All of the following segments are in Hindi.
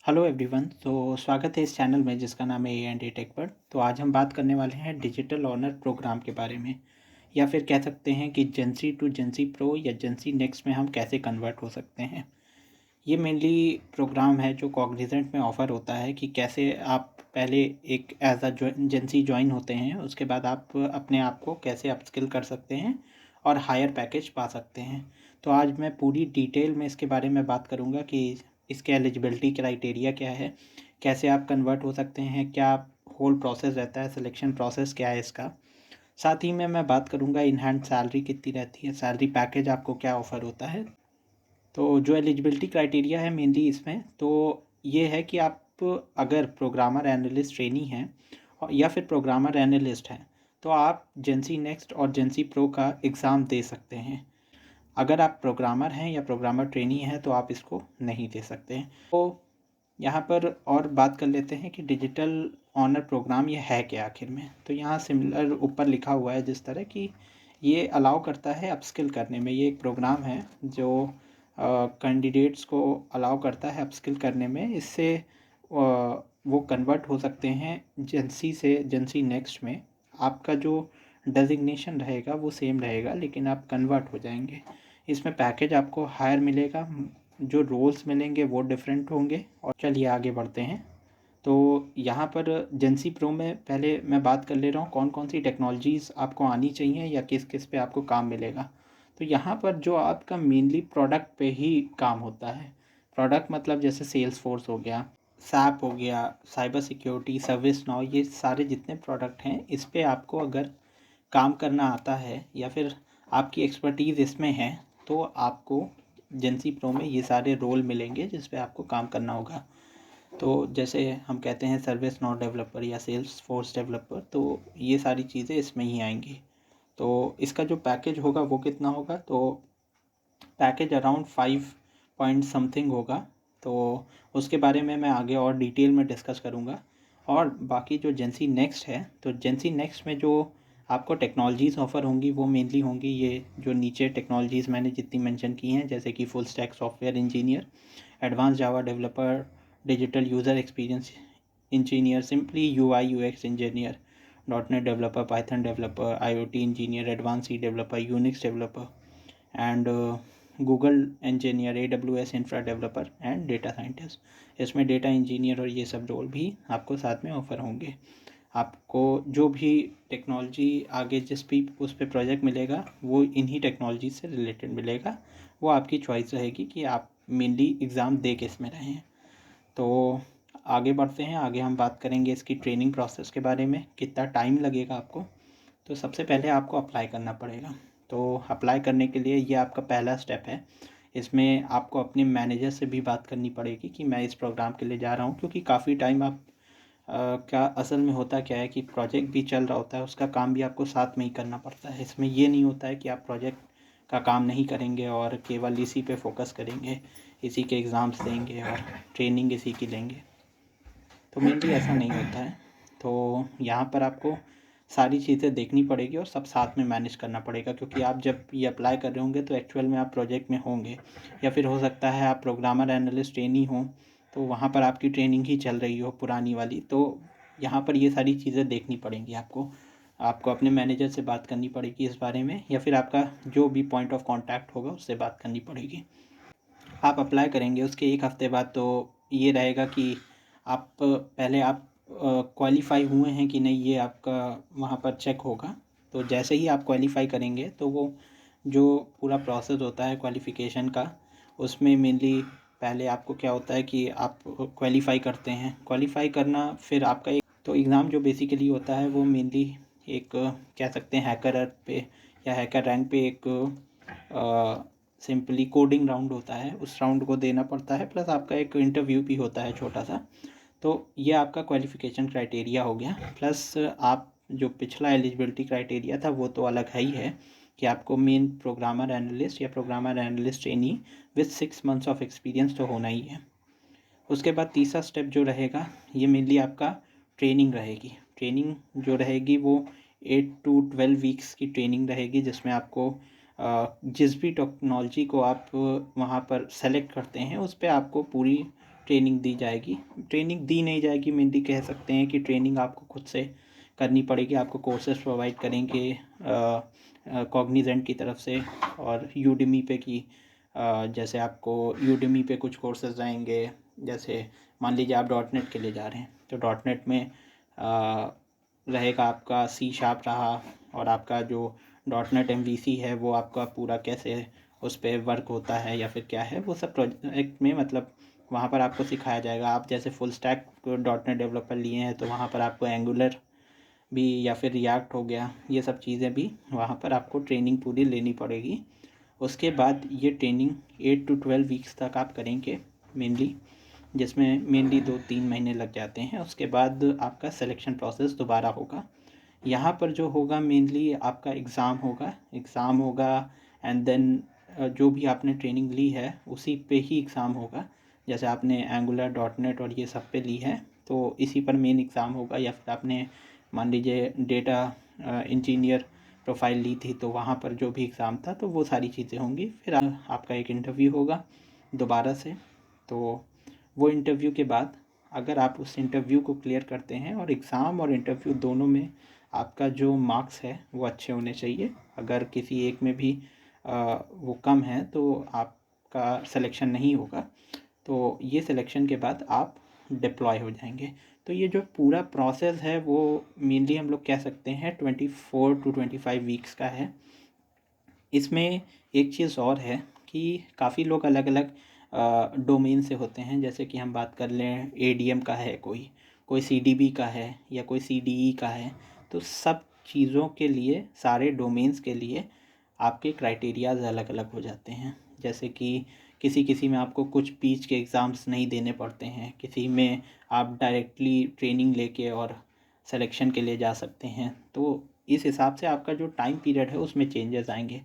Hello everyone. स्वागत है इस चैनल में जिसका नाम है A&A टेक पर। तो आज हम बात करने वाले हैं डिजिटल ऑनर प्रोग्राम के बारे में, या फिर कह सकते हैं कि जेंसी टू जेंसी प्रो या जेंसी नेक्स्ट में हम कैसे कन्वर्ट हो सकते हैं। ये मेनली प्रोग्राम है जो कॉग्निजेंट में ऑफ़र होता है कि कैसे आप पहले एक एज अ जेंसी ज्वाइन होते हैं, उसके बाद आप अपने आप को कैसे अपस्किल कर सकते हैं और हायर पैकेज पा सकते हैं। तो आज मैं पूरी डिटेल में इसके बारे में बात करूँगा कि इसके एलिजिबिलिटी क्राइटेरिया क्या है, कैसे आप कन्वर्ट हो सकते हैं, क्या होल प्रोसेस रहता है, सिलेक्शन प्रोसेस क्या है इसका। साथ ही में मैं बात करूँगा इन हैंड सैलरी कितनी रहती है, सैलरी पैकेज आपको क्या ऑफ़र होता है। तो जो एलिजिबिलिटी क्राइटेरिया है मेनली इसमें तो ये है कि आप अगर प्रोग्रामर एनालिस्ट ट्रेनी हैं या फिर प्रोग्रामर एनालिस्ट हैं तो आप जेंसी नेक्स्ट और जेंसी प्रो का एग्ज़ाम दे सकते हैं। अगर आप प्रोग्रामर हैं या प्रोग्रामर ट्रेनी हैं तो आप इसको नहीं दे सकते हैं। तो यहाँ पर और बात कर लेते हैं कि डिजिटल ऑनर प्रोग्राम ये है क्या आखिर में। तो यहाँ सिमिलर ऊपर लिखा हुआ है जिस तरह की ये अलाउ करता है अपस्किल करने में। ये एक प्रोग्राम है जो कैंडिडेट्स को अलाउ करता है अपस्किल करने में। इससे वो कन्वर्ट हो सकते हैं जेंसी से जेंसी नेक्स्ट में। आपका जो डेजिग्नेशन रहेगा वो सेम रहेगा लेकिन आप कन्वर्ट हो जाएंगे। इसमें पैकेज आपको हायर मिलेगा, जो रोल्स मिलेंगे वो डिफरेंट होंगे। और चलिए आगे बढ़ते हैं। तो यहाँ पर जेंसी प्रो में पहले मैं बात कर ले रहा हूँ कौन कौन सी टेक्नोलॉजीज़ आपको आनी चाहिए या किस किस पे आपको काम मिलेगा। तो यहाँ पर जो आपका मेनली प्रोडक्ट पे ही काम होता है। प्रोडक्ट मतलब जैसे सेल्स फोर्स हो गया, सैप हो गया, साइबर सिक्योरिटी, सर्विस नाउ, ये सारे जितने प्रोडक्ट हैं इस पे आपको अगर काम करना आता है या फिर आपकी एक्सपर्टीज़ इसमें है तो आपको जेंसी प्रो में ये सारे रोल मिलेंगे जिस पे आपको काम करना होगा। तो जैसे हम कहते हैं सर्विस नाउ डेवलपर या सेल्स फोर्स डेवलपर, तो ये सारी चीज़ें इसमें ही आएंगी। तो इसका जो पैकेज होगा वो कितना होगा, तो पैकेज अराउंड 5 पॉइंट समथिंग होगा। तो उसके बारे में मैं आगे और डिटेल में डिस्कस करूँगा। और बाकी जो जेंसी नेक्स्ट है, तो जेंसी नेक्स्ट में जो आपको टेक्नोलॉजीज़ ऑफ़र होंगी वो मेनली होंगी ये जो नीचे टेक्नोलॉजीज़ मैंने जितनी मेंशन की हैं, जैसे कि full stack software engineer, advance Java developer, digital user experience engineer, simply UI UX engineer, dot net developer, Python developer, IoT engineer, advance C developer, Unix developer and Google engineer, AWS infra developer and data scientist. इसमें डेटा इंजीनियर और ये सब रोल भी आपको साथ में ऑफ़र होंगे। आपको जो भी टेक्नोलॉजी आगे जिस भी उस पर प्रोजेक्ट मिलेगा वो इन्हीं टेक्नोलॉजी से रिलेटेड मिलेगा। वो आपकी चॉइस रहेगी कि आप मेनली एग्ज़ाम दे किस में रहे हैं। तो आगे बढ़ते हैं। आगे हम बात करेंगे इसकी ट्रेनिंग प्रोसेस के बारे में, कितना टाइम लगेगा आपको। तो सबसे पहले आपको अप्लाई करना पड़ेगा। तो अप्लाई करने के लिए ये आपका पहला स्टेप है। इसमें आपको अपने मैनेजर से भी बात करनी पड़ेगी कि मैं इस प्रोग्राम के लिए जा रहा हूँ, क्योंकि काफ़ी टाइम आप क्या असल में होता क्या है कि प्रोजेक्ट भी चल रहा होता है, उसका काम भी आपको साथ में ही करना पड़ता है। इसमें ये नहीं होता है कि आप प्रोजेक्ट का काम नहीं करेंगे और केवल इसी पे फोकस करेंगे, इसी के एग्ज़ाम्स देंगे और ट्रेनिंग इसी की लेंगे। तो मेनली ऐसा नहीं होता है। तो यहाँ पर आपको सारी चीज़ें देखनी पड़ेगी और सब साथ में मैनेज करना पड़ेगा, क्योंकि आप जब ये अप्लाई कर रहे होंगे तो एक्चुअल में आप प्रोजेक्ट में होंगे, या फिर हो सकता है आप प्रोग्रामर एनालिस्ट ट्रेनी हों तो वहाँ पर आपकी ट्रेनिंग ही चल रही हो पुरानी वाली। तो यहाँ पर ये सारी चीज़ें देखनी पड़ेंगी आपको। आपको अपने मैनेजर से बात करनी पड़ेगी इस बारे में, या फिर आपका जो भी पॉइंट ऑफ कॉन्टैक्ट होगा उससे बात करनी पड़ेगी। आप अप्लाई करेंगे उसके एक हफ़्ते बाद तो ये रहेगा कि आप पहले आप क्वालिफ़ाई हुए हैं कि नहीं, ये आपका वहाँ पर चेक होगा। तो जैसे ही आप क्वालिफ़ाई करेंगे तो वो जो पूरा प्रोसेस होता है क्वालिफ़िकेशन का, उसमें मेनली पहले आपको क्या होता है कि आप क्वालिफ़ाई करते हैं। क्वालिफ़ाई करना फिर आपका एक तो एग्ज़ाम जो बेसिकली होता है वो मेनली एक कह सकते हैं हैकर पे या हैकर रैंक पे एक सिंपली कोडिंग राउंड होता है, उस राउंड को देना पड़ता है, प्लस आपका एक इंटरव्यू भी होता है छोटा सा। तो ये आपका क्वालिफ़िकेशन क्राइटेरिया हो गया। प्लस आप जो पिछला एलिजिबिलिटी क्राइटेरिया था वो तो अलग है ही है कि आपको मेन प्रोग्रामर एनालिस्ट या programmer analyst trainee with 6 months of experience तो होना ही है। उसके बाद तीसरा स्टेप जो रहेगा ये मेनली आपका ट्रेनिंग रहेगी। ट्रेनिंग जो रहेगी वो 8 to 12 वीक्स की ट्रेनिंग रहेगी, जिसमें आपको जिस भी टेक्नोलॉजी को आप वहाँ पर सेलेक्ट करते हैं उस पर आपको पूरी ट्रेनिंग दी जाएगी। ट्रेनिंग दी नहीं जाएगी, मेनली कह सकते हैं कि ट्रेनिंग आपको खुद से करनी पड़ेगी। आपको कोर्सेज प्रोवाइड करेंगे कॉग्निजेंट की तरफ से और यूडेमी पे की जैसे आपको यूडेमी पे कुछ कोर्सेज आएंगे। जैसे मान लीजिए आप डॉट नेट के लिए जा रहे हैं तो डॉट नेट में रहेगा आपका C# रहा, और आपका जो डॉट नेट MVC है वो आपका पूरा कैसे उस पर वर्क होता है या फिर क्या है, वो सब प्रोजेक्ट में मतलब वहाँ पर आपको सिखाया जाएगा। आप जैसे full stack dot net developer लिए हैं तो वहाँ पर आपको एंगुलर भी या फिर रिएक्ट हो गया, ये सब चीज़ें भी वहाँ पर आपको ट्रेनिंग पूरी लेनी पड़ेगी। उसके बाद ये ट्रेनिंग 8 to 12 वीक्स तक आप करेंगे मेनली, जिसमें मेनली 2-3 महीने लग जाते हैं। उसके बाद आपका सिलेक्शन प्रोसेस दोबारा होगा। यहाँ पर जो होगा मेनली आपका एग्ज़ाम होगा एंड देन जो भी आपने ट्रेनिंग ली है उसी पे ही एग्ज़ाम होगा। जैसे आपने एंगुलर डॉट नेट और ये सब पे ली है तो इसी पर मेन एग्ज़ाम होगा, या फिर आपने मान लीजिए डेटा इंजीनियर प्रोफाइल ली थी तो वहाँ पर जो भी एग्ज़ाम था तो वो सारी चीज़ें होंगी। फिर आपका एक इंटरव्यू होगा दोबारा से। तो वो इंटरव्यू के बाद अगर आप उस इंटरव्यू को क्लियर करते हैं, और एग्ज़ाम और इंटरव्यू दोनों में आपका जो मार्क्स है वो अच्छे होने चाहिए, अगर किसी एक में भी वो कम है तो आपका सिलेक्शन नहीं होगा। तो ये सिलेक्शन के बाद आप डिप्लॉय हो जाएंगे। तो ये जो पूरा प्रोसेस है वो मेनली हम लोग कह सकते हैं 24 to 25 वीक्स का है। इसमें एक चीज़ और है कि काफ़ी लोग अलग अलग डोमेन से होते हैं। जैसे कि हम बात कर लें ADM का है, कोई CDB का है या कोई CDE का है। तो सब चीज़ों के लिए, सारे डोमेन्स के लिए आपके क्राइटेरियाज़ अलग अलग हो जाते हैं। जैसे कि किसी में आपको कुछ बीच के एग्ज़ाम्स नहीं देने पड़ते हैं, किसी में आप डायरेक्टली ट्रेनिंग लेके और सिलेक्शन के लिए जा सकते हैं। तो इस हिसाब से आपका जो टाइम पीरियड है उसमें चेंजेस आएंगे।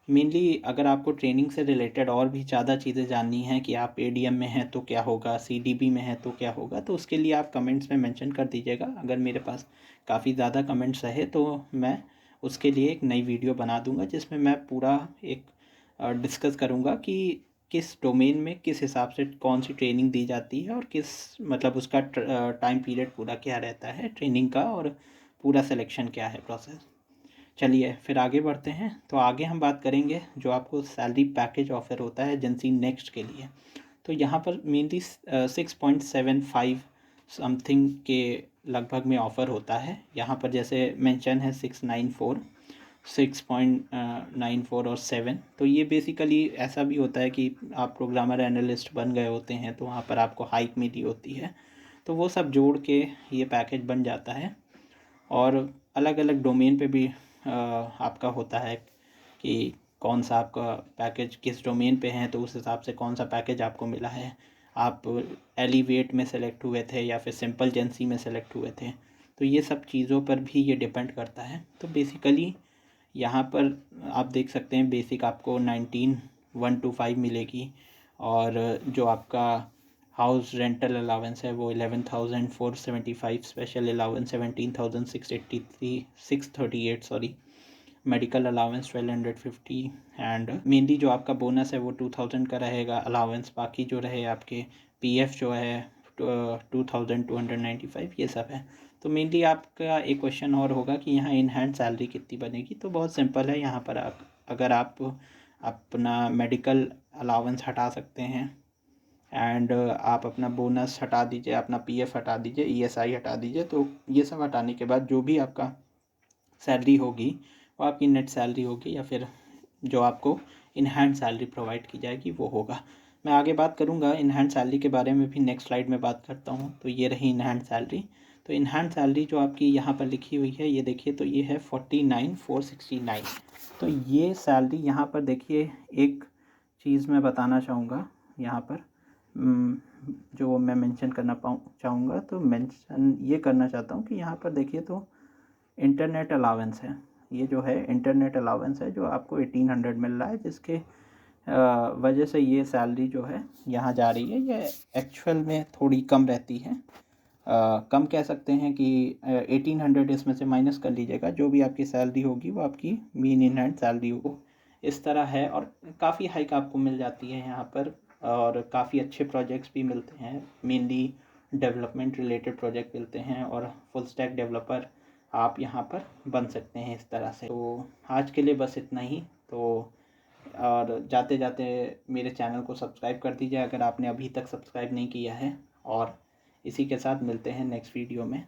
मेनली अगर आपको ट्रेनिंग से रिलेटेड और भी ज़्यादा चीज़ें जाननी हैं कि आप ADM में हैं तो क्या होगा, CDB में हैं तो क्या होगा, तो उसके लिए आप कमेंट्स में मेंशन कर दीजिएगा। अगर मेरे पास काफ़ी ज़्यादा कमेंट्स रहे तो मैं उसके लिए एक नई वीडियो बना दूंगा जिसमें मैं पूरा एक डिस्कस करूंगा कि किस डोमेन में किस हिसाब से कौन सी ट्रेनिंग दी जाती है और किस मतलब उसका टाइम पीरियड पूरा क्या रहता है ट्रेनिंग का, और पूरा सिलेक्शन क्या है प्रोसेस। चलिए फिर आगे बढ़ते हैं। तो आगे हम बात करेंगे जो आपको सैलरी पैकेज ऑफर होता है एजेंसी नेक्स्ट के लिए। तो यहाँ पर मेनली 6.75 समथिंग के लगभग में ऑफ़र होता है। यहाँ पर जैसे मेंशन है 694, 6.94 और 7। तो ये बेसिकली ऐसा भी होता है कि आप प्रोग्रामर एनालिस्ट बन गए होते हैं तो वहाँ पर आपको हाइक मिली होती है, तो वो सब जोड़ के ये पैकेज बन जाता है। और अलग अलग डोमेन पे भी आपका होता है कि कौन सा आपका पैकेज किस डोमेन पे है, तो उस हिसाब से कौन सा पैकेज आपको मिला है। आप एलिवेट में सेलेक्ट हुए थे या फिर सिंपल जेंसी में सेलेक्ट हुए थे, तो ये सब चीज़ों पर भी ये डिपेंड करता है। तो बेसिकली यहाँ पर आप देख सकते हैं बेसिक आपको 19,125 मिलेगी, और जो आपका हाउस रेंटल अलाउंस है वो 11,475, special allowance 17,638 sorry, medical allowance 1,250, and mainly जो आपका बोनस है वो 2,000 का रहेगा अलाउंस। बाकी जो रहे आपके PF जो है 2,295, ये सब है। तो मेनली आपका एक क्वेश्चन और होगा कि यहाँ इन हैंड सैलरी कितनी बनेगी। तो बहुत सिंपल है, यहाँ पर आप अगर आप अपना मेडिकल अलाउंस हटा सकते हैं एंड आप अपना बोनस हटा दीजिए, अपना PF हटा दीजिए, ESI हटा दीजिए, तो ये सब हटाने के बाद जो भी आपका सैलरी होगी वो आपकी नेट सैलरी होगी, या फिर जो आपको इन हैंड सैलरी प्रोवाइड की जाएगी वो होगा। मैं आगे बात करूँगा इन हैंड सैलरी के बारे में भी, नेक्स्ट स्लाइड में बात करता हूँ। तो ये रही इन हैंड सैलरी। तो इन हैंड सैलरी जो आपकी यहाँ पर लिखी हुई है ये देखिए, तो ये है 49,469। तो ये सैलरी यहाँ पर देखिए, एक चीज़ मैं बताना चाहूँगा यहाँ पर जो मैं मेंशन करना चाहूँगा, तो मेंशन ये करना चाहता हूँ कि यहाँ पर देखिए तो इंटरनेट अलाउंस है, ये जो है इंटरनेट अलाउंस है जो आपको 1,800 मिल रहा है, जिसके वजह से ये सैलरी जो है यहाँ जा रही है। ये एक्चुअल में थोड़ी कम रहती है, कम कह सकते हैं कि 1,800 इसमें से माइनस कर लीजिएगा, जो भी आपकी सैलरी होगी वो आपकी मेन इन हैंड सैलरी हो, इस तरह है। और काफ़ी हाइक आपको मिल जाती है यहाँ पर और काफ़ी अच्छे प्रोजेक्ट्स भी मिलते हैं, मेनली डेवलपमेंट रिलेटेड प्रोजेक्ट मिलते हैं और फुल स्टैक डेवलपर आप यहाँ पर बन सकते हैं इस तरह से। तो आज के लिए बस इतना ही। तो और जाते जाते मेरे चैनल को सब्सक्राइब कर दीजिए अगर आपने अभी तक सब्सक्राइब नहीं किया है, और इसी के साथ मिलते हैं नेक्स्ट वीडियो में।